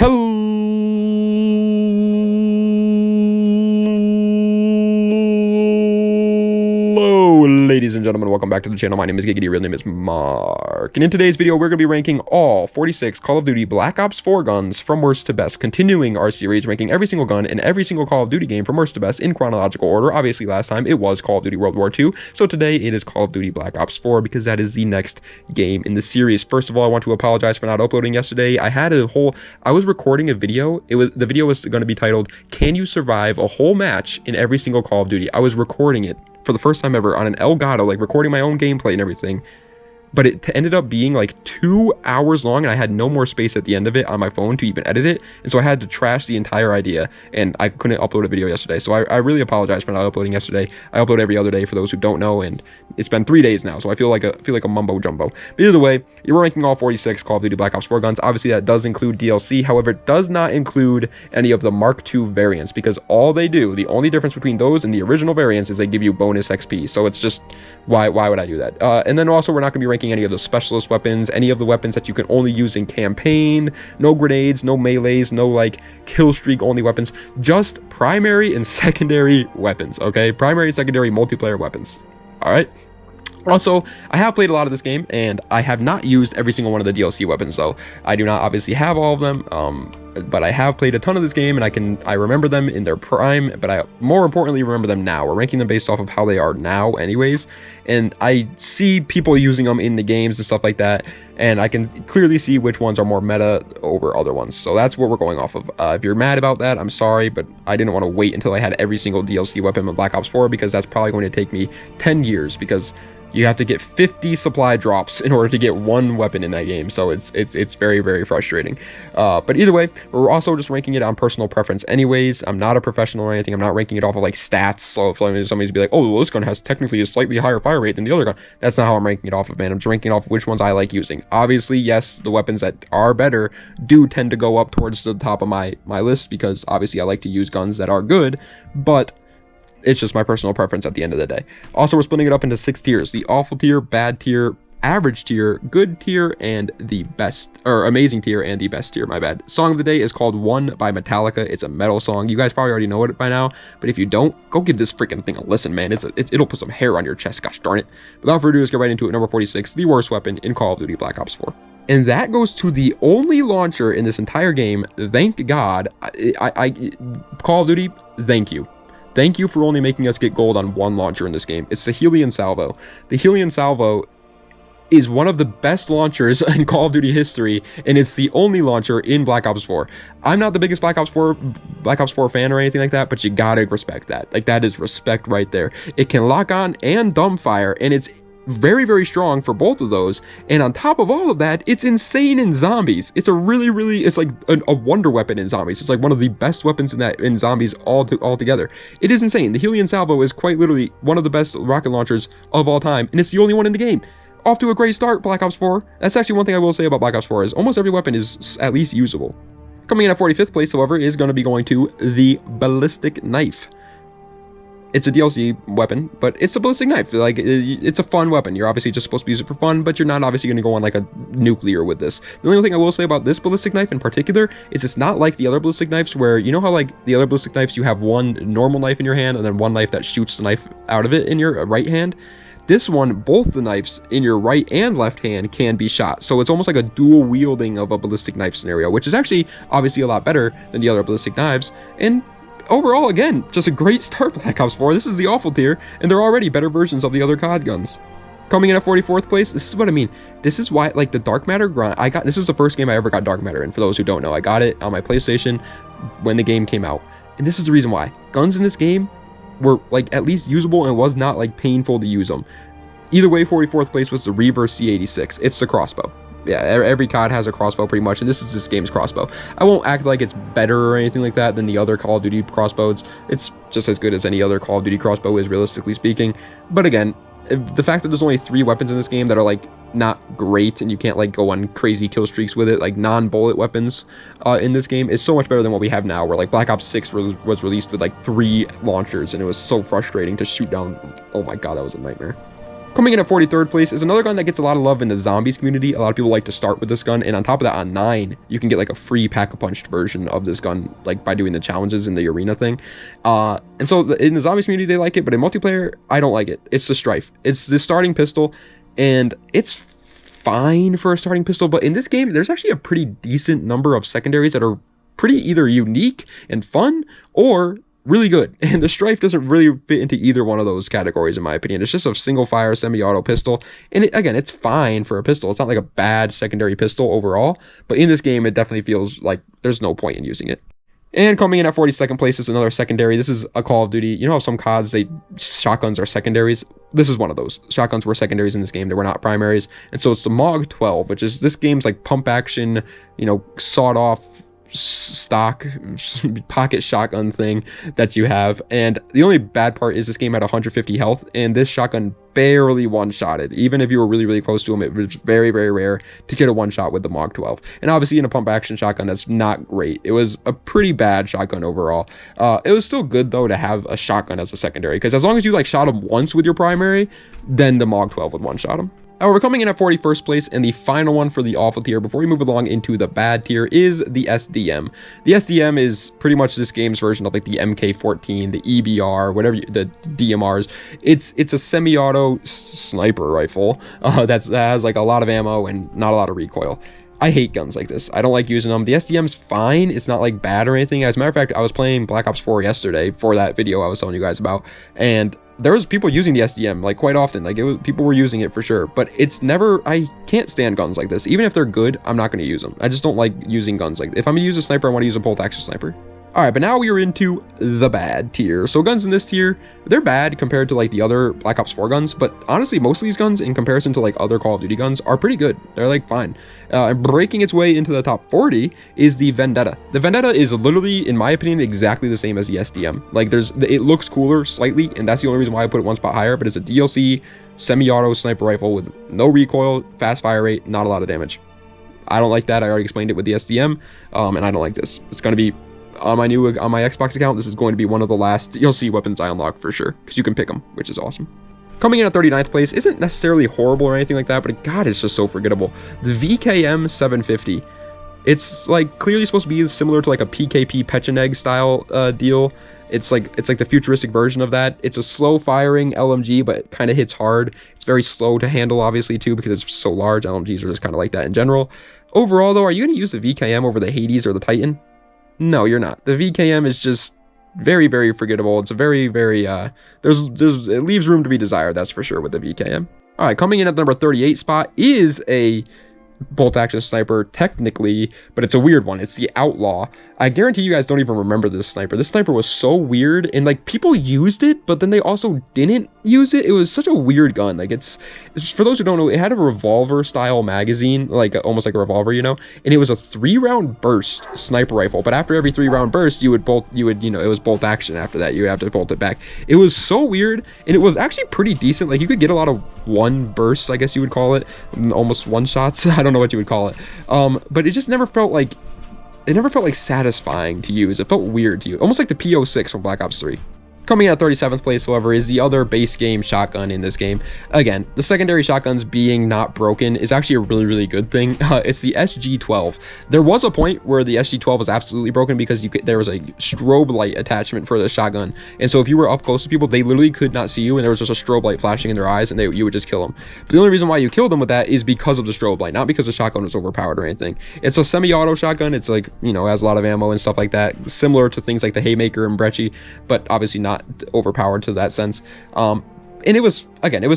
Hello, ladies and gentlemen, welcome back to the channel. My name is Giggity, real name is Mark, and in today's video we're going to be ranking all 46 Call of Duty Black Ops 4 guns from worst to best, continuing our series ranking every single gun in every single Call of Duty game from worst to best in chronological order. Obviously last time it was Call of Duty World War II, so today it is Call of Duty Black Ops 4 because that is the next game in the series. First of all, I want to apologize for not uploading yesterday. I was recording a video. The video was going to be titled, "Can you survive a whole match in every single Call of Duty?" I was recording it for the first time ever on an Elgato, like recording my own gameplay and everything. But it ended up being like 2 hours long, and I had no more space at the end of it on my phone to even edit it. And so I had to trash the entire idea, and I couldn't upload a video yesterday. So I really apologize for not uploading yesterday. I upload every other day for those who don't know, and it's been 3 days now, so I feel like a mumbo jumbo. But either way, you're ranking all 46 Call of Duty Black Ops 4 guns. Obviously, that does include DLC. However, it does not include any of the Mark II variants, because all they do, the only difference between those and the original variants is they give you bonus XP. So it's just, why would I do that? And then also, we're not going to be ranking any of the specialist weapons, any of the weapons that you can only use in campaign, no grenades, no melees, no like kill streak only weapons, just primary and secondary weapons, okay? Primary and secondary multiplayer weapons, all right? Also, I have played a lot of this game, and I have not used every single one of the DLC weapons, though. I do not obviously have all of them, but I have played a ton of this game, and I remember them in their prime, but I more importantly remember them now. We're ranking them based off of how they are now anyways, and I see people using them in the games and stuff like that, and I can clearly see which ones are more meta over other ones. So that's what we're going off of. If you're mad about that, I'm sorry, but I didn't want to wait until I had every single DLC weapon in Black Ops 4, because that's probably going to take me 10 years, because you have to get 50 supply drops in order to get one weapon in that game, so it's very, very frustrating. But either way, we're also just ranking it on personal preference anyways. I'm not a professional or anything. I'm not ranking it off of like stats, so if somebody's be like, oh, well, this gun has technically a slightly higher fire rate than the other gun, that's not how I'm ranking it off of, man. I'm just ranking it off of which ones I like using. Obviously, yes, the weapons that are better do tend to go up towards the top of my list, because obviously I like to use guns that are good, but it's just my personal preference at the end of the day. Also, we're splitting it up into 6 tiers: the awful tier, bad tier, average tier, good tier, and the best, or amazing tier and the best tier, my bad. Song of the day is called One by Metallica. It's a metal song. You guys probably already know it by now, but if you don't, go give this freaking thing a listen, man. It'll put some hair on your chest, gosh darn it. Without further ado, let's get right into it. Number 46, the worst weapon in Call of Duty Black Ops 4. And that goes to the only launcher in this entire game. Thank God. Call of Duty, thank you. Thank you for only making us get gold on one launcher in this game. It's the Helion Salvo. The Helion Salvo is one of the best launchers in Call of Duty history, and it's the only launcher in Black Ops 4. I'm not the biggest Black Ops 4 fan or anything like that, but you gotta respect that. Like, that is respect right there. It can lock on and dumbfire, and it's very, very strong for both of those. And on top of all of that, it's insane in zombies. It's a really, it's like a wonder weapon in zombies. It's like one of the best weapons in zombies altogether. It is insane. The Helion Salvo is quite literally one of the best rocket launchers of all time, and it's the only one in the game. Off to a great start, Black Ops 4. That's actually one thing I will say about Black Ops 4 is almost every weapon is at least usable. Coming in at 45th place, however, is going to be going to the Ballistic Knife. It's a DLC weapon, but it's a ballistic knife. Like, it's a fun weapon. You're obviously just supposed to use it for fun, but you're not obviously going to go on like a nuclear with this. The only thing I will say about this ballistic knife in particular is it's not like the other ballistic knives, where you know how like the other ballistic knives you have one normal knife in your hand and then one knife that shoots the knife out of it in your right hand. This one, both the knives in your right and left hand can be shot. So it's almost like a dual wielding of a ballistic knife scenario, which is actually obviously a lot better than the other ballistic knives. And overall, again, just a great start, Black Ops 4. This is the awful tier, and they're already better versions of the other COD guns. Coming in at 44th place, this is what I mean. This is why, like, the Dark Matter grind, this is the first game I ever got Dark Matter in, for those who don't know. I got it on my PlayStation when the game came out. And this is the reason why. Guns in this game were, like, at least usable and was not, like, painful to use them. Either way, 44th place was the Reverse C86. It's the crossbow. Yeah, every COD has a crossbow pretty much, and this is this game's crossbow. I won't act like it's better or anything like that than the other Call of Duty crossbows. It's just as good as any other Call of Duty crossbow is, realistically speaking. But again, the fact that there's only 3 weapons in this game that are like not great, and you can't like go on crazy kill streaks with it, like non-bullet weapons in this game, is so much better than what we have now, where like Black Ops 6 was released with like 3 launchers, and it was so frustrating to shoot down. Oh my god, that was a nightmare. Coming in at 43rd place is another gun that gets a lot of love in the zombies community. A lot of people like to start with this gun, and on top of that, on 9, you can get like a free pack-a-punched version of this gun, like by doing the challenges in the arena thing. And so in the zombies community, they like it, but in multiplayer, I don't like it. It's the Strife. It's the starting pistol, and it's fine for a starting pistol, but in this game, there's actually a pretty decent number of secondaries that are pretty either unique and fun, or really good, and the Strife doesn't really fit into either one of those categories in my opinion. It's just a single fire semi-auto pistol, and again, it's fine for a pistol. It's not like a bad secondary pistol overall, but in this game it definitely feels like there's no point in using it. And coming in at 42nd place is another secondary. This is a Call of Duty. You know how some CODs, shotguns are secondaries? This is one of those. Shotguns were secondaries in this game. They were not primaries. And so it's the MOG 12, which is this game's like pump action, sawed off stock pocket shotgun thing that you have. And the only bad part is this game had 150 health, and this shotgun barely one-shotted. Even if you were really, really close to him, it was very, very rare to get a one-shot with the MOG 12. And obviously in a pump action shotgun, that's not great. It was a pretty bad shotgun overall. It was still good though to have a shotgun as a secondary, because as long as you shot him once with your primary, then the MOG 12 would one-shot him. We're coming in at 41st place, and the final one for the awful tier before we move along into the bad tier is the SDM. The SDM is pretty much this game's version of the MK14, the EBR, whatever, the DMRs. It's a semi-auto sniper rifle that has a lot of ammo and not a lot of recoil. I hate guns like this. I don't like using them. The SDM's fine. It's not bad or anything. As a matter of fact, I was playing Black Ops 4 yesterday for that video I was telling you guys about, and there was people using the SDM quite often. People were using it for sure, but it's never, I can't stand guns like this. Even if they're good, I'm not going to use them. I just don't like using guns if I'm going to use a sniper, I want to use a bolt action sniper. All right, but now we are into the bad tier. So guns in this tier, they're bad compared to the other Black Ops 4 guns, but honestly, most of these guns in comparison to other Call of Duty guns are pretty good. They're fine. And breaking its way into the top 40 is the Vendetta. The Vendetta is literally, in my opinion, exactly the same as the SDM. It looks cooler slightly, and that's the only reason why I put it one spot higher, but it's a DLC semi-auto sniper rifle with no recoil, fast fire rate, not a lot of damage. I don't like that. I already explained it with the SDM, and I don't like this. It's going to be on my Xbox account. This is going to be one of the last DLC weapons I unlock for sure, because you can pick them, which is awesome. Coming in at 39th place isn't necessarily horrible or anything like that, but God, it's just so forgettable. The VKM 750. It's clearly supposed to be similar to a PKP Pecheneg style deal. It's like the futuristic version of that. It's a slow firing LMG, but it kind of hits hard. It's very slow to handle, obviously, too, because it's so large. LMGs are just kind of like that in general. Overall, though, are you going to use the VKM over the Hades or the Titan? No, you're not. The VKM is just very, very forgettable. It's a very, very, it leaves room to be desired, that's for sure, with the VKM. All right, coming in at the number 38 spot is a bolt action sniper technically, but it's a weird one. It's the Outlaw. I guarantee you guys don't even remember this sniper. This sniper was so weird, and people used it, but then they also didn't use it. It was such a weird gun. It's for those who don't know, it had a revolver style magazine, almost like a revolver, and it was a 3-round burst sniper rifle, but after every 3-round burst, it was bolt action. After that, you would have to bolt it back. It was so weird, and it was actually pretty decent. You could get a lot of one bursts, I guess you would call it, almost one shots. I don't know what you would call it, but it just never felt satisfying to use. It felt weird to use, almost like the P06 from Black Ops 3. Coming in at 37th place, however, is the other base game shotgun in this game. Again, the secondary shotguns being not broken is actually a really, really good thing. It's the SG-12. There was a point where the SG-12 was absolutely broken because there was a strobe light attachment for the shotgun. And so if you were up close to people, they literally could not see you, and there was just a strobe light flashing in their eyes, and you would just kill them. But the only reason why you killed them with that is because of the strobe light, not because the shotgun was overpowered or anything. It's a semi-auto shotgun. It's has a lot of ammo and stuff like that, similar to things like the Haymaker and Brecci, but obviously not overpowered to that sense. And it was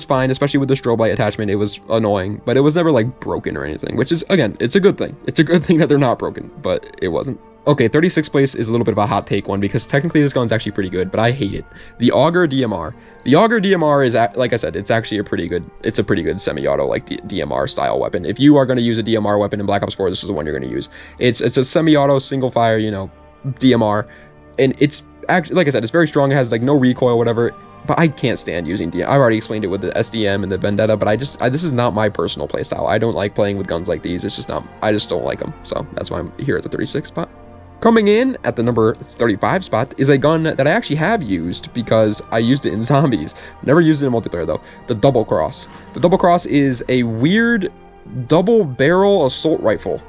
fine, especially with the strobe light attachment. It was annoying, but it was never broken or anything, which is, again, it's a good thing. It's a good thing that they're not broken, but it wasn't. Okay, 36th place is a little bit of a hot take one, because technically this gun's actually pretty good, but I hate it. The Auger DMR. The Auger DMR is, like I said, it's actually a pretty good semi-auto, DMR style weapon. If you are going to use a DMR weapon in Black Ops 4, this is the one you're going to use. It's a semi-auto, single fire, DMR, and it's actually, like I said, it's very strong. It has no recoil, whatever, but I can't stand using DMR. I've already explained it with the SDM and the Vendetta, but this is not my personal playstyle. I don't like playing with guns like these. It's just not, I just don't like them. So that's why I'm here at the 36th spot. Coming in at the number 35 spot is a gun that I actually have used because I used it in zombies. Never used it in multiplayer though. The Double Cross. The Double Cross is a weird double barrel assault rifle.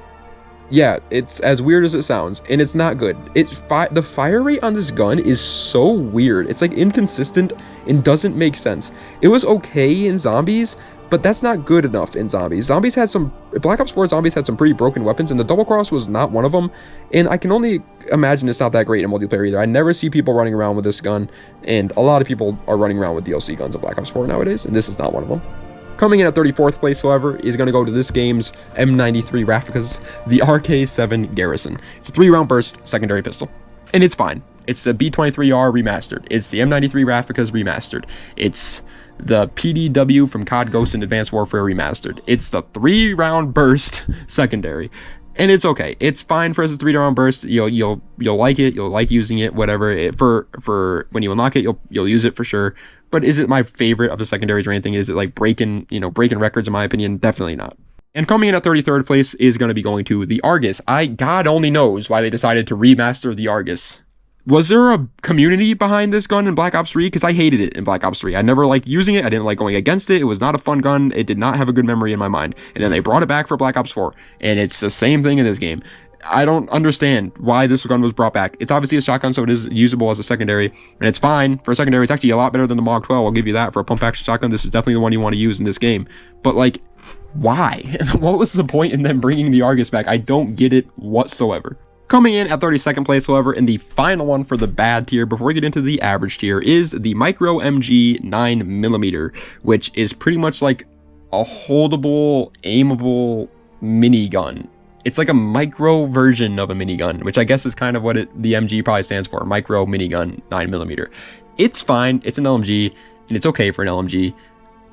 Yeah, it's as weird as it sounds, and it's not good. The fire rate on this gun is so weird. It's like inconsistent and doesn't make sense. It was okay in zombies, but that's not good enough in zombies. Black Ops 4 zombies had some pretty broken weapons, and the Double Cross was not one of them. And I can only imagine it's not that great in multiplayer either. I never see people running around with this gun, and a lot of people are running around with DLC guns in Black Ops 4 nowadays, and this is not one of them. Coming in at 34th place, however, is going to go to this game's M93 replicas, the RK7 Garrison. It's a 3-round burst secondary pistol, and it's fine. It's the B23R remastered. It's the M93 replicas remastered. It's the PDW from COD Ghost and Advanced Warfare remastered. It's the 3-round burst secondary. And it's okay. It's fine for as a 3-round burst. You'll like it. You'll like using it. Whatever. For when you unlock it, you'll use it for sure. But is it my favorite of the secondaries or anything? Is it like breaking records in my opinion? Definitely not. And coming in at 33rd place is going to be going to the Argus. God only knows why they decided to remaster the Argus. Was there a community behind this gun in Black Ops 3? Because I hated it in Black Ops 3. I never liked using it. I didn't like going against it. It was not a fun gun. It did not have a good memory in my mind. And then they brought it back for Black Ops 4. And it's the same thing in this game. I don't understand why this gun was brought back. It's obviously a shotgun, so it is usable as a secondary. And it's fine. For a secondary, it's actually a lot better than the Mog 12. I'll give you that. For a pump-action shotgun, this is definitely the one you want to use in this game. But, like, why? What was the point in them bringing the Argus back? I don't get it whatsoever. Coming in at 32nd place, however, and the final one for the bad tier before we get into the average tier is the Micro MG 9mm, which is pretty much like a holdable, aimable minigun. It's like a micro version of a minigun, which I guess is kind of what the MG probably stands for, Micro Minigun 9mm. It's fine, it's an LMG, and it's okay for an LMG,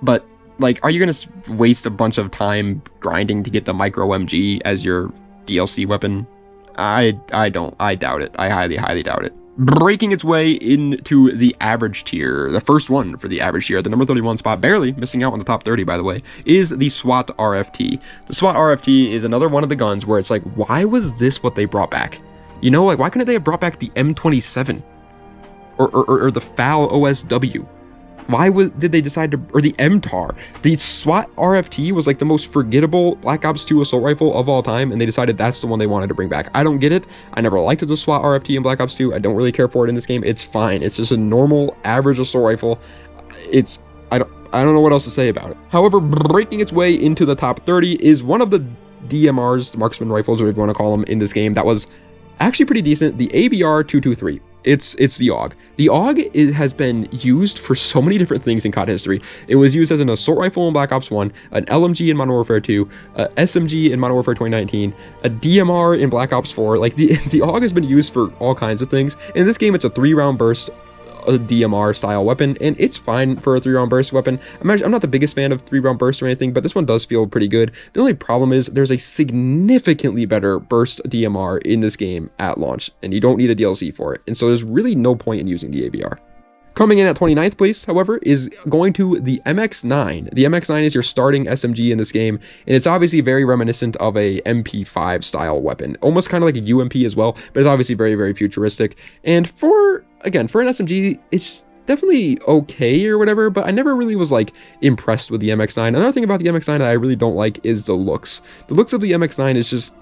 but like, are you going to waste a bunch of time grinding to get the Micro MG as your DLC weapon? I doubt it. I highly doubt it. Breaking its way into the average tier, the first one for the average tier at the number 31 spot, barely missing out on the top 30 by the way, is the SWAT RFT. The SWAT RFT is another one of the guns where it's like, why was this what they brought back? You know, like, why couldn't they have brought back the M27 or the FAL OSW? Why did they decide to, or the MTAR? The SWAT RFT was like the most forgettable Black Ops 2 assault rifle of all time, and they decided that's the one they wanted to bring back. I don't get it. I never liked the SWAT RFT in Black Ops 2. I don't really care for it in this game. It's fine. It's just a normal, average assault rifle. I don't know what else to say about it. However, breaking its way into the top 30 is one of the DMRs, marksman rifles, or whatever you want to call them, in this game that was actually pretty decent, the ABR 223. It's the AUG. The AUG has been used for so many different things in COD history. It was used as an assault rifle in Black Ops 1, an LMG in Modern Warfare 2, a SMG in Modern Warfare 2019, a DMR in Black Ops 4. Like, the AUG has been used for all kinds of things. In this game, it's a 3-round burst, a DMR style weapon, and it's fine for a 3-round burst weapon. I'm not the biggest fan of 3-round bursts or anything, but this one does feel pretty good. The only problem is there's a significantly better burst DMR in this game at launch, and you don't need a DLC for it, and so there's really no point in using the ABR. Coming in at 29th place, however, is going to the MX9. The MX9 is your starting SMG in this game, and it's obviously very reminiscent of a MP5 style weapon, almost kind of like a UMP as well, but it's obviously very, very futuristic. And for an SMG, it's definitely okay or whatever, but I never really was like impressed with the MX9. Another thing about the MX9 that I really don't like is the looks. The looks of the MX9 is just,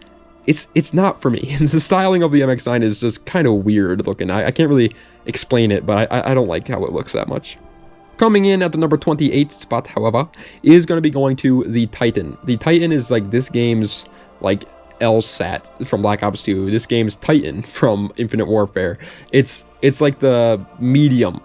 it's not for me. The styling of the MX9 is just kind of weird looking. I can't really explain it, but I don't like how it looks that much. Coming in at the number 28 spot, however, is going to be going to the Titan. The Titan is like this game's like LSAT from Black Ops 2. This game's Titan from Infinite Warfare. It's like the medium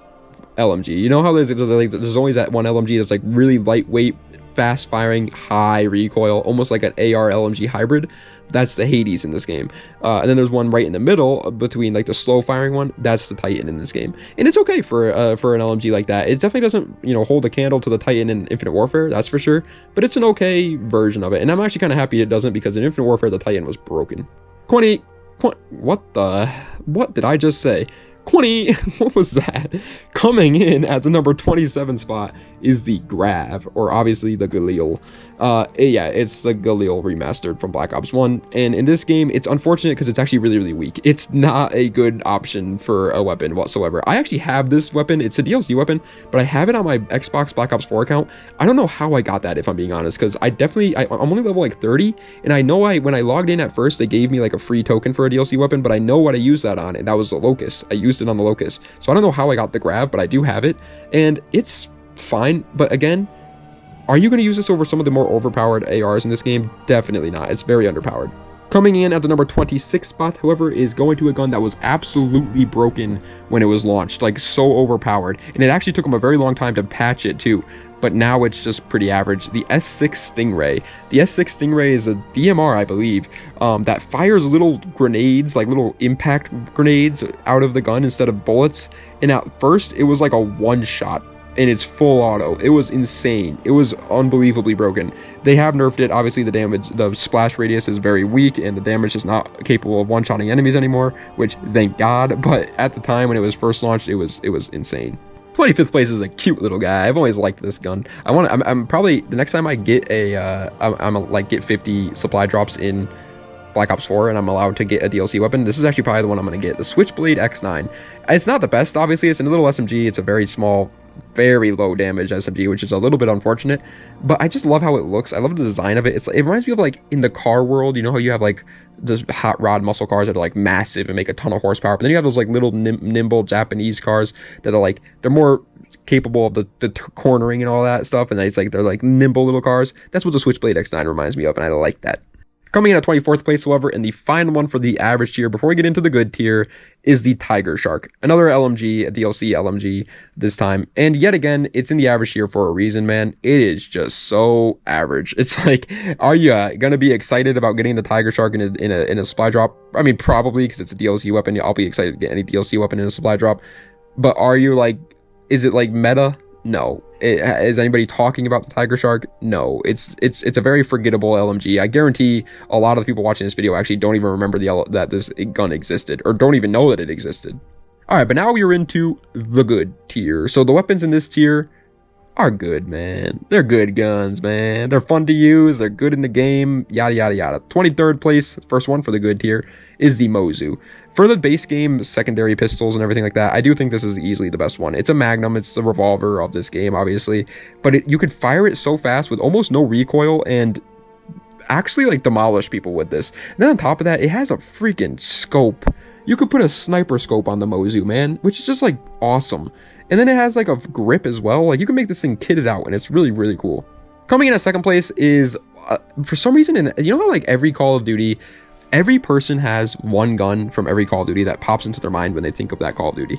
LMG. You know how there's always that one LMG that's like really lightweight, fast firing, high recoil, almost like an AR LMG hybrid? That's the Hades in this game. And then there's one right in the middle between like the slow firing one. That's the Titan in this game, and it's okay for an LMG like that. It definitely doesn't hold a candle to the Titan in Infinite Warfare, that's for sure, but it's an okay version of it, and I'm actually kind of happy it doesn't, because in Infinite Warfare the Titan was broken. What did I just say? What was that? Coming in at the number 27 spot is the Grav, or obviously the Galil. Yeah, it's the Galil remastered from Black Ops 1, and in this game, it's unfortunate because it's actually really, really weak. It's not a good option for a weapon whatsoever. I actually have this weapon. It's a DLC weapon, but I have it on my Xbox Black Ops 4 account. I don't know how I got that, if I'm being honest, because I'm only level like 30, and I know when I logged in at first, they gave me like a free token for a DLC weapon, but I know what I used that on, and that was the Locust. I used it on the Locust. So I don't know how I got the Grav, but I do have it, and it's fine. But again, are you going to use this over some of the more overpowered ARs in this game? Definitely not. It's very underpowered. Coming in at the number 26 spot, however, is going to a gun that was absolutely broken when it was launched, like so overpowered, and it actually took them a very long time to patch it too, but now it's just pretty average. The S6 Stingray. The S6 Stingray is a DMR, I believe, that fires little grenades, like little impact grenades out of the gun instead of bullets, and at first it was like a one-shot, and it's full auto. It was insane. It was unbelievably broken. They have nerfed it. Obviously, the splash radius is very weak, and the damage is not capable of one-shotting enemies anymore, which thank God. But at the time when it was first launched, it was insane. 25th place is a cute little guy. I've always liked this gun. I'm probably, the next time I get get 50 supply drops in Black Ops 4 and I'm allowed to get a DLC weapon, this is actually probably the one I'm going to get. The Switchblade X9. It's not the best, obviously. It's a little SMG. It's a very small, very low damage SMG, which is a little bit unfortunate, but I just love how it looks. I love the design of it. It reminds me of like in the car world, you know how you have like those hot rod muscle cars that are like massive and make a ton of horsepower, but then you have those like little nimble Japanese cars that are like, they're more capable of the cornering and all that stuff, and it's like they're like nimble little cars. That's what the Switchblade X9 reminds me of, and I like that. Coming in at 24th place, however, and the final one for the average tier before we get into the good tier, is the Tiger Shark. Another LMG, a DLC LMG this time. And yet again, it's in the average tier for a reason, man. It is just so average. It's like, are you going to be excited about getting the Tiger Shark in a supply drop? I mean, probably, because it's a DLC weapon. I'll be excited to get any DLC weapon in a supply drop. But are you like, is it like meta? No. Is anybody talking about the Tiger Shark? No. It's a very forgettable LMG. I guarantee a lot of the people watching this video actually don't even remember that this gun existed, or don't even know that it existed. Alright, but now we are into the good tier. So the weapons in this tier are good, man. They're good guns, man. They're fun to use. They're good in the game. Yada, yada, yada. 23rd place, first one for the good tier, is the Mozu. For the base game, secondary pistols and everything like that, I do think this is easily the best one. It's a Magnum. It's the revolver of this game, obviously. But you could fire it so fast with almost no recoil and actually like demolish people with this. And then on top of that, it has a freaking scope. You could put a sniper scope on the Mozu, man, which is just like awesome. And then it has like a grip as well. Like you can make this thing kitted out, and it's really, really cool. Coming in at second place is, for some reason, you know how like every Call of Duty, every person has one gun from every Call of Duty that pops into their mind when they think of that Call of Duty.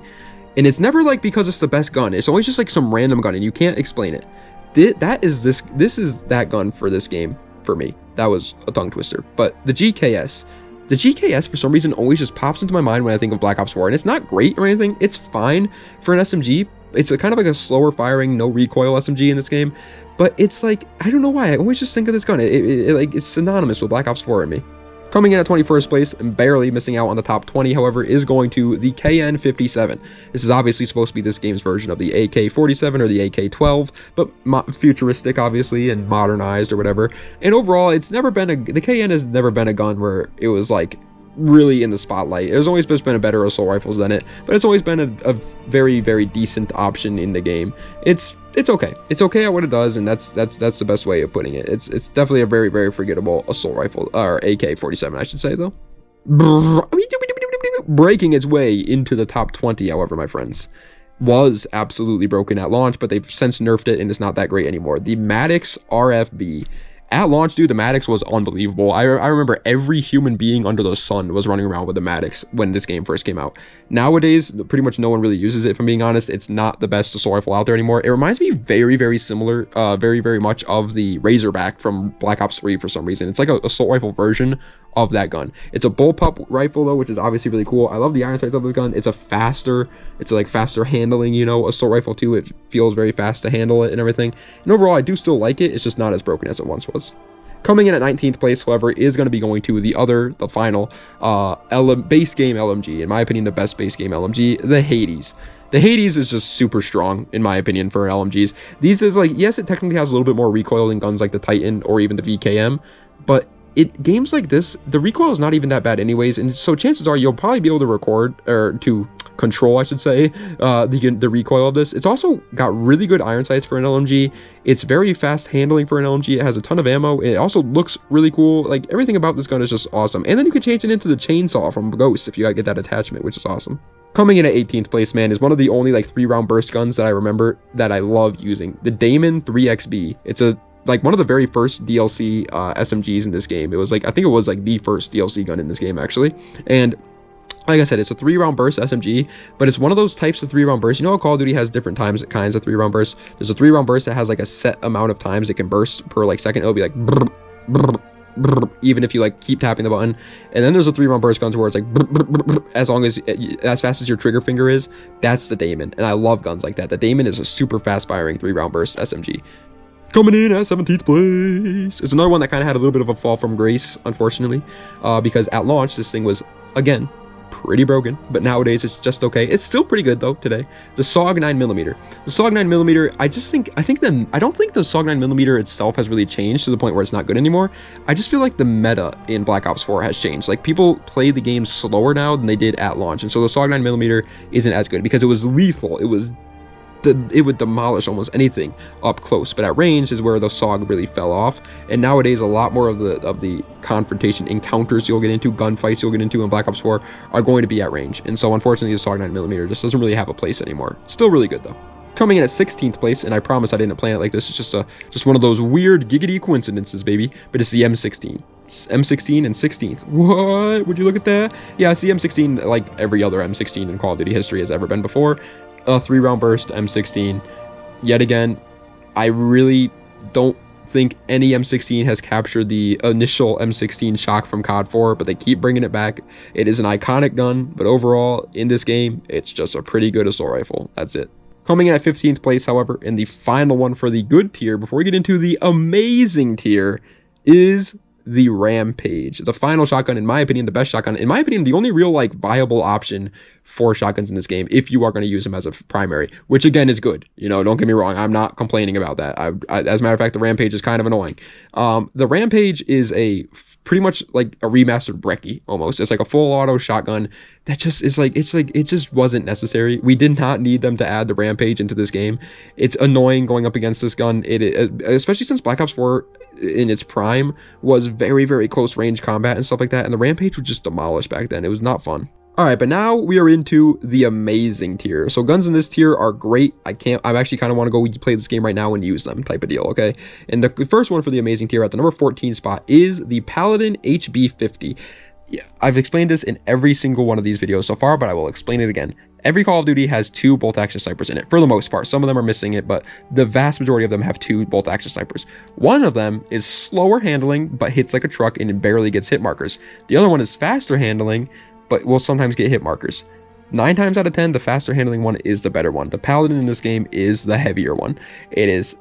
And it's never like because it's the best gun. It's always just like some random gun, and you can't explain it. This is that gun for this game for me. That was a tongue twister. But the GKS. The GKS, for some reason, always just pops into my mind when I think of Black Ops 4. And it's not great or anything. It's fine for an SMG. It's kind of like a slower firing, no recoil SMG in this game. But it's like, I don't know why. I always just think of this gun. It's synonymous with Black Ops 4 in me. Coming in at 21st place and barely missing out on the top 20, however, is going to the KN57. This is obviously supposed to be this game's version of the AK-47 or the AK-12, but futuristic, obviously, and modernized or whatever. And overall, the KN has never been a gun where it was like really in the spotlight. There's always been a better assault rifles than it, but it's always been a very, very decent option in the game. It's okay. It's okay at what it does, and that's the best way of putting it. It's definitely a very, very forgettable assault rifle, or AK-47, I should say, though. Breaking its way into the top 20, however, my friends, was absolutely broken at launch, but they've since nerfed it, and it's not that great anymore. The Maddox RFB. At launch, dude, the Maddox was unbelievable. I remember every human being under the sun was running around with the Maddox when this game first came out. Nowadays, pretty much no one really uses it, if I'm being honest. It's not the best assault rifle out there anymore. It reminds me very, very similar, very, very much of the Razorback from Black Ops 3 for some reason. It's like an assault rifle version of that gun. It's a bullpup rifle, though, which is obviously really cool. I love the iron sights of this gun. It's like faster handling, you know, assault rifle too. It feels very fast to handle it and everything. And overall, I do still like it. It's just not as broken as it once was. Coming in at 19th place, however, is going to be going to the final base game LMG. In my opinion, the best base game LMG, the Hades. The Hades is just super strong, in my opinion, for LMGs. These is like, yes, it technically has a little bit more recoil than guns like the Titan or even the VKM, but games like this, the recoil is not even that bad anyways, and so chances are you'll probably be able to record, or to control, I should say, the recoil of this. It's also got really good iron sights for an LMG. It's very fast handling for an LMG. It has a ton of ammo. It also looks really cool. Like, everything about this gun is just awesome. And then you can change it into the chainsaw from Ghost if you get that attachment, which is awesome. Coming in at 18th place, man, is one of the only like 3-round burst guns that I remember that I love using. The Damon 3XB. It's like one of the very first DLC SMGs in this game. It was like, I think it was like the first DLC gun in this game, actually. And like I said, it's a 3-round burst SMG, but it's one of those types of 3-round bursts. You know how Call of Duty has different kinds of 3-round bursts? There's a 3-round burst that has like a set amount of times it can burst per like second. It'll be like brr, brr, brr, even if you like keep tapping the button. And then there's a 3-round burst guns where it's like brr, brr, brr, brr, as fast as your trigger finger is. That's the Damon, and I love guns like that. The Damon is a super fast firing 3-round burst SMG. Coming in at 17th place is another one that kind of had a little bit of a fall from grace, unfortunately, because at launch this thing was, again, pretty broken, but nowadays it's just okay. It's still pretty good though today. The SOG 9mm. The SOG 9mm, I don't think the SOG 9mm itself has really changed to the point where it's not good anymore. I just feel like the meta in Black Ops 4 has changed. Like, people play the game slower now than they did at launch, and so the SOG 9mm isn't as good because it was lethal. It would demolish almost anything up close, but at range is where the SOG really fell off. And nowadays, a lot more of the confrontation encounters you'll get into, gunfights you'll get into in Black Ops 4 are going to be at range. And so unfortunately, the SOG 9mm just doesn't really have a place anymore. Still really good though. Coming in at 16th place, and I promise I didn't plan it like this, it's just one of those weird giggity coincidences, baby, but it's the M16. M16 and 16th. What? Would you look at that? Yeah, it's the M16 like every other M16 in Call of Duty history has ever been before. A 3-round burst M16. Yet again, I really don't think any M16 has captured the initial M16 shock from COD 4, but they keep bringing it back. It is an iconic gun, but overall, in this game, it's just a pretty good assault rifle. That's it. Coming in at 15th place, however, and the final one for the good tier, before we get into the amazing tier, is the Rampage. The final shotgun, in my opinion, the best shotgun. In my opinion, the only real like viable option for shotguns in this game, if you are going to use them as a primary, which again is good. You know, don't get me wrong. I'm not complaining about that. As a matter of fact, the Rampage is kind of annoying. The Rampage is pretty much like a remastered Brecci almost. It's like a full auto shotgun that just is like, it just wasn't necessary. We did not need them to add the Rampage into this game. It's annoying going up against this gun. Especially since Black Ops 4 in its prime was very, very close range combat and stuff like that. And the Rampage was just demolished back then. It was not fun. All right, but now we are into the amazing tier. So guns in this tier are great. I actually kind of want to go play this game right now and use them type of deal, okay? And the first one for the amazing tier at the number 14 spot is the Paladin HB50. Yeah, I've explained this in every single one of these videos so far, but I will explain it again. Every Call of Duty has 2 bolt-action snipers in it, for the most part. Some of them are missing it, but the vast majority of them have 2 bolt-action snipers. One of them is slower handling, but hits like a truck and barely gets hit markers. The other one is faster handling, but will sometimes get hit markers. 9 times out of 10, the faster handling one is the better one. The Paladin in this game is the heavier one. It is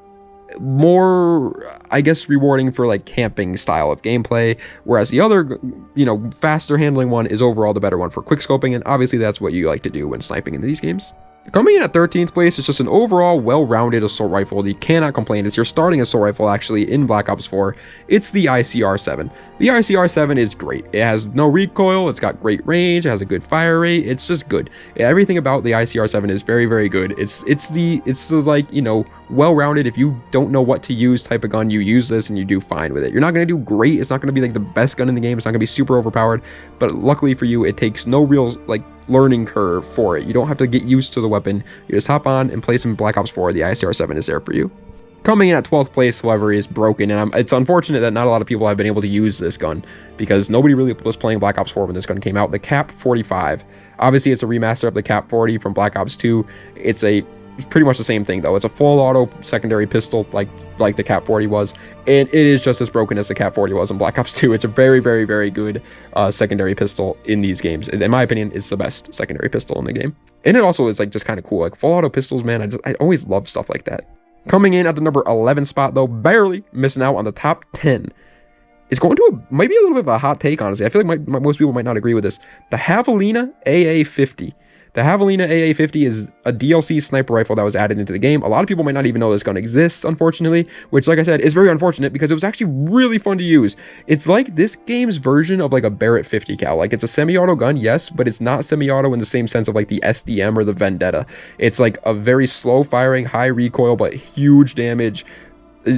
more, I guess, rewarding for like camping style of gameplay, whereas the other, you know, faster handling one is overall the better one for quick scoping, and obviously that's what you like to do when sniping in these games. Coming in at 13th place, it's just an overall well-rounded assault rifle. You cannot complain. It's your starting assault rifle, actually, in Black Ops 4. It's the ICR-7. The ICR-7 is great. It has no recoil. It's got great range. It has a good fire rate. It's just good. Everything about the ICR-7 is very, very good. It's the like, you know, well-rounded. If you don't know what to use type of gun, you use this and you do fine with it. You're not going to do great. It's not going to be like the best gun in the game. It's not going to be super overpowered, but luckily for you, it takes no real like learning curve for it. You don't have to get used to the weapon. You just hop on and play some Black Ops 4. The ICR-7 is there for you. Coming in at 12th place, however, is broken, and it's unfortunate that not a lot of people have been able to use this gun because nobody really was playing Black Ops 4 when this gun came out. The Cap 45. Obviously, it's a remaster of the Cap 40 from Black Ops 2. It's pretty much the same thing though. It's a full auto secondary pistol like the Cap 40 was, and it is just as broken as the Cap 40 was in Black Ops 2. It's a very, very, very good secondary pistol in these games. In my opinion, it's the best secondary pistol in the game, and it also is like just kind of cool. Like full auto pistols, man, I always love stuff like that. Coming in at the number 11 spot though, barely missing out on the top 10, is going to maybe a little bit of a hot take, honestly. I feel like most people might not agree with this. The Javelina AA50. The Javelina AA50 is a DLC sniper rifle that was added into the game. A lot of people might not even know this gun exists, unfortunately, which, like I said, is very unfortunate because it was actually really fun to use. It's like this game's version of like a Barrett 50 cal. Like, it's a semi-auto gun, yes, but it's not semi-auto in the same sense of like the SDM or the Vendetta. It's like a very slow firing, high recoil, but huge damage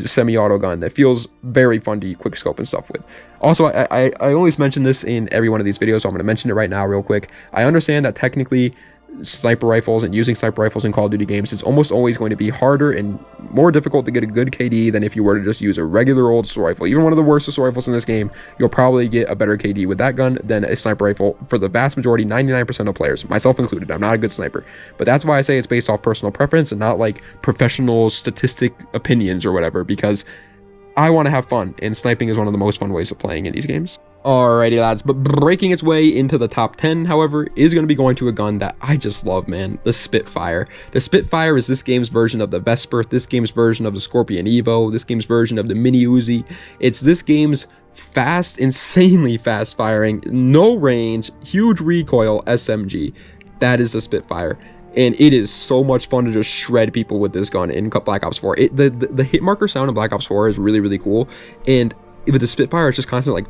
semi-auto gun that feels very fun to quick scope and stuff with. Also, I always mention this in every one of these videos, so I'm going to mention it right now real quick. I understand that technically sniper rifles and using sniper rifles in Call of Duty games, it's almost always going to be harder and more difficult to get a good KD than if you were to just use a regular old assault rifle. Even one of the worst assault rifles in this game, you'll probably get a better KD with that gun than a sniper rifle for the vast majority, 99% of players, myself included. I'm not a good sniper, but that's why I say it's based off personal preference and not like professional statistic opinions or whatever, because I want to have fun, and sniping is one of the most fun ways of playing in these games. Alrighty, lads, but breaking its way into the top 10, however, is going to be going to a gun that I just love, man, the Spitfire. The Spitfire is this game's version of the Vesper, this game's version of the Scorpion Evo, this game's version of the Mini Uzi. It's this game's fast, insanely fast firing, no range, huge recoil SMG. That is the Spitfire. And it is so much fun to just shred people with this gun in Black Ops 4. The hit marker sound in Black Ops 4 is really, really cool. And with the Spitfire, it's just constant like...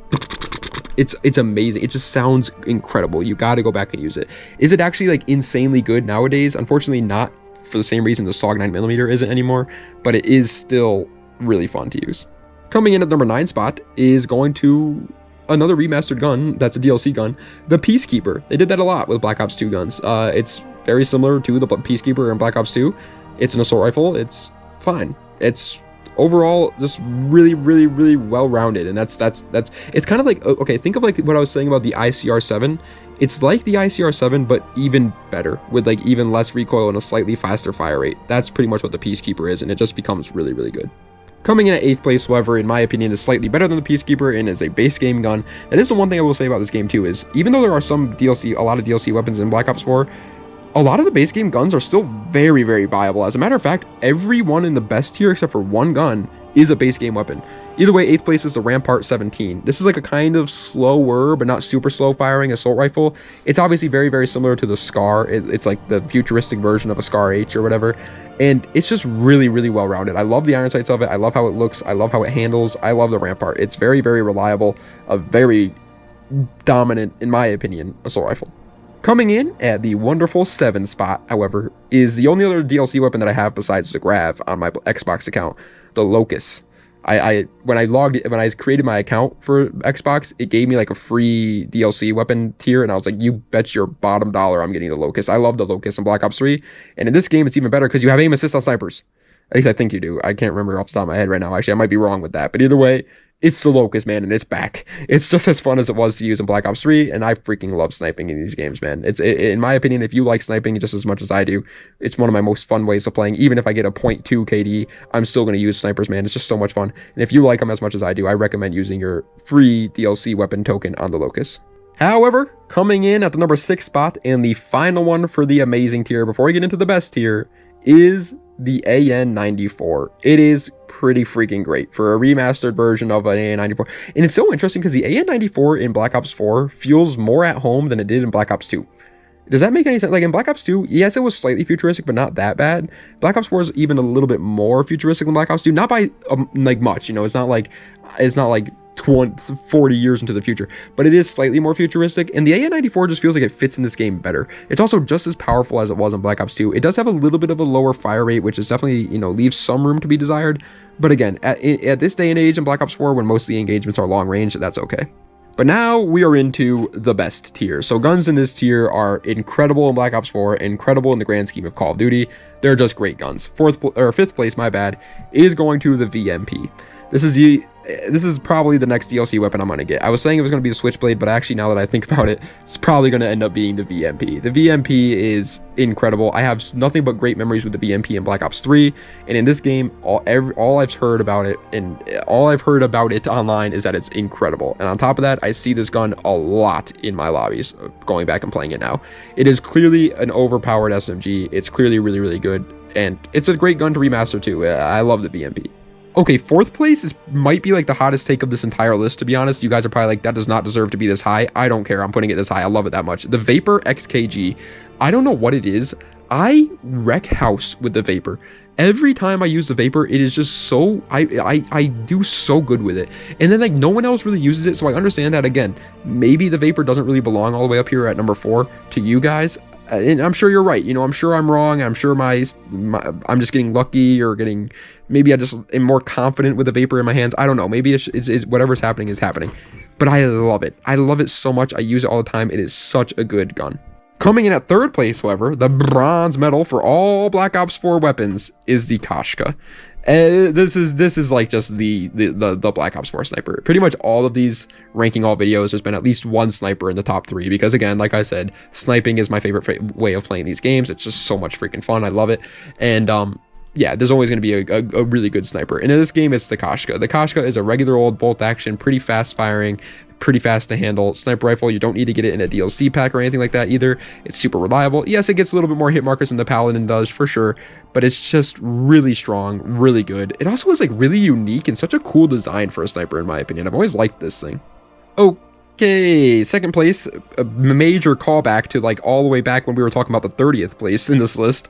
It's amazing. It just sounds incredible. You got to go back and use it. Is it actually like insanely good nowadays? Unfortunately, not for the same reason the SOG 9mm isn't anymore, but it is still really fun to use. Coming in at number 9 spot is going to another remastered gun that's a DLC gun, the Peacekeeper. They did that a lot with Black Ops 2 guns. It's very similar to the Peacekeeper in Black Ops 2. It's an assault rifle. It's fine. It's overall just really, really, really well-rounded, and that's it's kind of like, okay, think of like what I was saying about the ICR-7. It's like the ICR-7 but even better, with like even less recoil and a slightly faster fire rate. That's pretty much what the Peacekeeper is, and it just becomes really, really good. Coming in at 8th place, however, in my opinion, is slightly better than the Peacekeeper and is a base game gun. That is the one thing I will say about this game too, is even though there are a lot of DLC weapons in Black Ops 4, a lot of the base game guns are still very, very viable. As a matter of fact, everyone in the best tier except for one gun is a base game weapon. Either way, 8th place is the Rampart 17. This is like a kind of slower, but not super slow firing assault rifle. It's obviously very, very similar to the Scar. It's like the futuristic version of a Scar H or whatever. And it's just really, really well rounded. I love the iron sights of it. I love how it looks. I love how it handles. I love the Rampart. It's very, very reliable. A very dominant, in my opinion, assault rifle. Coming in at the wonderful 7th spot, however, is the only other DLC weapon that I have besides the Grav on my Xbox account, the Locust. When I created my account for Xbox, it gave me like a free DLC weapon tier, and I was like, you bet your bottom dollar I'm getting the Locust. I love the Locust in Black Ops 3, and in this game it's even better because you have aim assist on snipers. At least I think you do. I can't remember off the top of my head right now. Actually, I might be wrong with that, but either way, it's the Locust, man, and it's back. It's just as fun as it was to use in Black Ops 3, and I freaking love sniping in these games, man. In my opinion, if you like sniping just as much as I do, it's one of my most fun ways of playing. Even if I get a 0.2 KD, I'm still going to use snipers, man. It's just so much fun. And if you like them as much as I do, I recommend using your free DLC weapon token on the Locust. However, coming in at the number 6 spot, and the final one for the amazing tier before we get into the best tier, is the AN-94. It is pretty freaking great for a remastered version of an AN-94. And it's so interesting because the AN-94 in Black Ops 4 feels more at home than it did in Black Ops 2. Does that make any sense? Like in Black Ops 2, yes, it was slightly futuristic, but not that bad. Black Ops 4 is even a little bit more futuristic than Black Ops 2. Not by like much, you know, it's not like 40 years into the future, but it is slightly more futuristic, and the AN-94 just feels like it fits in this game better. It's also just as powerful as it was in Black Ops 2. It does have a little bit of a lower fire rate, which is definitely, you know, leaves some room to be desired, but again, at this day and age in Black Ops 4, when most of the engagements are long range, that's okay. But now we are into the best tier. So guns in this tier are incredible in Black Ops 4, incredible in the grand scheme of Call of Duty. They're just great guns. 5th place, my bad, is going to the VMP. This is probably the next DLC weapon I'm going to get. I was saying it was going to be the Switchblade, but actually, now that I think about it, it's probably going to end up being the VMP. The VMP is incredible. I have nothing but great memories with the VMP in Black Ops 3, and in this game, all I've heard about it, and all I've heard about it online is that it's incredible. And on top of that, I see this gun a lot in my lobbies, going back and playing it now. It is clearly an overpowered SMG. It's clearly really, really good, and it's a great gun to remaster too. I love the VMP. Okay, 4th place might be like the hottest take of this entire list, to be honest. You guys are probably like, that does not deserve to be this high. I don't care. I'm putting it this high. I love it that much. The Vapor XKG. I don't know what it is. I wreck house with the Vapor. Every time I use the Vapor, it is just so, I do so good with it. And then like no one else really uses it, so I understand that. Again, maybe the Vapor doesn't really belong all the way up here at number 4 to you guys. And I'm sure you're right. You know, I'm sure I'm wrong. I'm sure I'm just getting lucky, or maybe I just am more confident with the Vapor in my hands. I don't know. Maybe it's whatever's happening is happening. But I love it. I love it so much. I use it all the time. It is such a good gun. Coming in at 3rd place, however, the bronze medal for all Black Ops 4 weapons is the Koshka. This is like just the Black Ops 4 sniper. Pretty much all of these ranking all videos, there's been at least one sniper in the top 3, because again, like I said, sniping is my favorite way of playing these games. It's just so much freaking fun. I love it. And yeah, there's always going to be a really good sniper. And in this game, it's the Koshka. The Koshka is a regular old bolt action, pretty fast firing, pretty fast to handle sniper rifle. You don't need to get it in a DLC pack or anything like that either. It's super reliable. Yes, it gets a little bit more hit markers than the Paladin does for sure, but it's just really strong, really good. It also is like really unique and such a cool design for a sniper, in my opinion. I've always liked this thing. Okay, 2nd place, a major callback to like all the way back when we were talking about the 30th place in this list,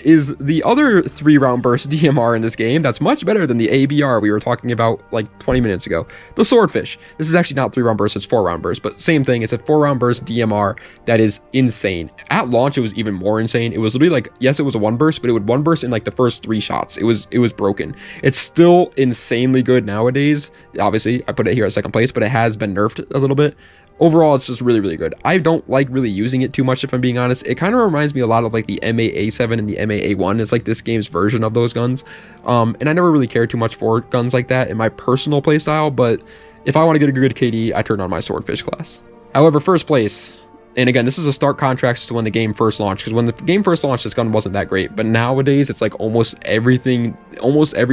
is the other 3-round burst DMR in this game that's much better than the ABR we were talking about like 20 minutes ago. The Swordfish. This is actually not 3-round burst, it's 4-round burst, but same thing. It's a 4-round burst DMR that is insane. At launch, it was even more insane. It was literally like, yes, it was a 1 burst, but it would 1 burst in like the first 3 shots. It was broken. It's still insanely good nowadays. Obviously, I put it here at 2nd place, but it has been nerfed a little bit. Overall, it's just really, really good. I don't like really using it too much, if I'm being honest. It kind of reminds me a lot of like the MAA7 and the MAA1. It's like this game's version of those guns. And I never really cared too much for guns like that in my personal playstyle, but if I want to get a good KD, I turn on my Swordfish class. However, 1st place, and again, this is a stark contrast to when the game first launched, because when the game first launched, this gun wasn't that great, but nowadays it's like almost every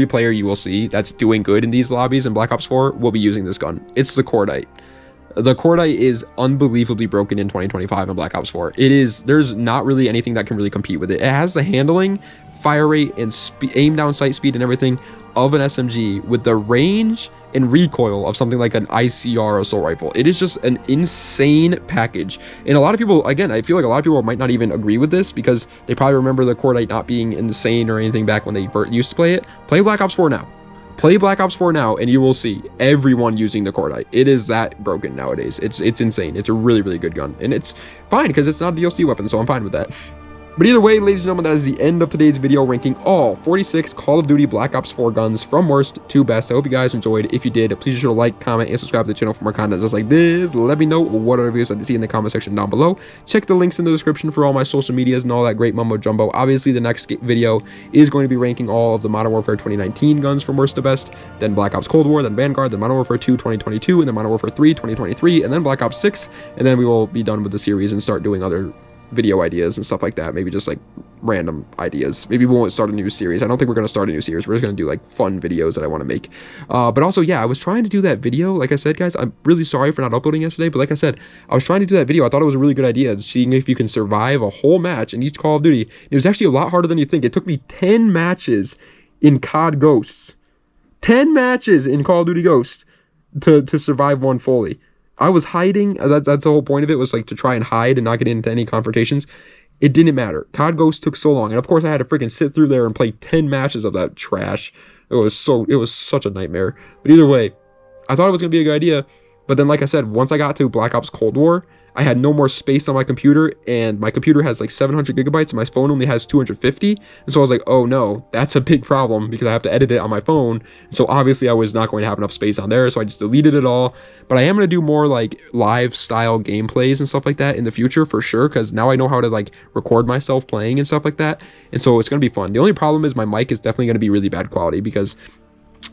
player you will see that's doing good in these lobbies in Black Ops 4 will be using this gun. It's the Cordite. The Cordite is unbelievably broken in 2025 in Black Ops 4. There's not really anything that can really compete with it. It has the handling, fire rate, and aim down sight speed and everything of an SMG with the range and recoil of something like an ICR assault rifle. It is just an insane package. And a lot of people, again, I feel like a lot of people might not even agree with this because they probably remember the Cordite not being insane or anything back when they used to play it. Play Black Ops 4 now. Play Black Ops 4 now, and you will see everyone using the Cordite. It is that broken nowadays. It's insane. It's a really, really good gun. And it's fine because it's not a DLC weapon, so I'm fine with that. But either way, ladies and gentlemen, that is the end of today's video ranking all 46 Call of Duty Black Ops 4 guns from worst to best. I hope you guys enjoyed. If you did, please be sure to like, comment, and subscribe to the channel for more content just like this. Let me know what other videos I'd like to see in the comment section down below. Check the links in the description for all my social medias and all that great mumbo jumbo. Obviously, the next video is going to be ranking all of the Modern Warfare 2019 guns from worst to best, then Black Ops Cold War, then Vanguard, then Modern Warfare 2 2022, and then Modern Warfare 3 2023, and then Black Ops 6, and then we will be done with the series and start doing other video ideas and stuff like that. Maybe just like random ideas. Maybe we won't start a new series. I don't think we're going to start a new series. We're just going to do like fun videos that I want to make. But also, yeah, I was trying to do that video. Like I said, guys, I'm really sorry for not uploading yesterday. But like I said, I was trying to do that video. I thought it was a really good idea, seeing if you can survive a whole match in each Call of Duty. It was actually a lot harder than you think. It took me 10 matches in COD Ghosts. 10 matches in Call of Duty Ghosts to survive one fully. I was hiding. That's the whole point of it, was like to try and hide and not get into any confrontations. It didn't matter. COD Ghost took so long, and of course I had to freaking sit through there and play 10 matches of that trash. It was such a nightmare. But either way, I thought it was gonna be a good idea. But then, like I said, once I got to Black Ops Cold War, I had no more space on my computer, and my computer has like 700 gigabytes, and my phone only has 250. And so I was like, oh no, that's a big problem because I have to edit it on my phone. So obviously I was not going to have enough space on there, so I just deleted it all. But I am going to do more like live style gameplays and stuff like that in the future for sure, because now I know how to like record myself playing and stuff like that. And so it's going to be fun. The only problem is my mic is definitely going to be really bad quality, because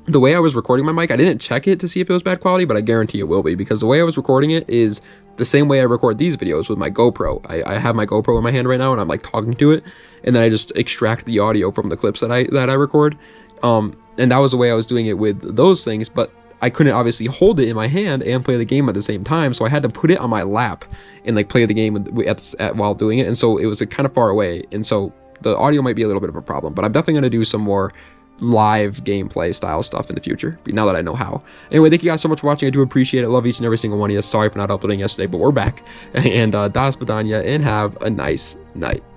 the way I was recording my mic, I didn't check it to see if it was bad quality, but I guarantee it will be, because the way I was recording it is the same way I record these videos with my GoPro. I have my GoPro in my hand right now, and I'm like talking to it, and then I just extract the audio from the clips that I record. And that was the way I was doing it with those things, but I couldn't obviously hold it in my hand and play the game at the same time, so I had to put it on my lap and like play the game while doing it, and so it was kind of far away, and so the audio might be a little bit of a problem. But I'm definitely going to do some more live gameplay style stuff in the future, now that I know how. Anyway, thank you guys so much for watching. I do appreciate it. Love each and every single one of you. Sorry for not uploading yesterday, but we're back. And das Badanya, and have a nice night.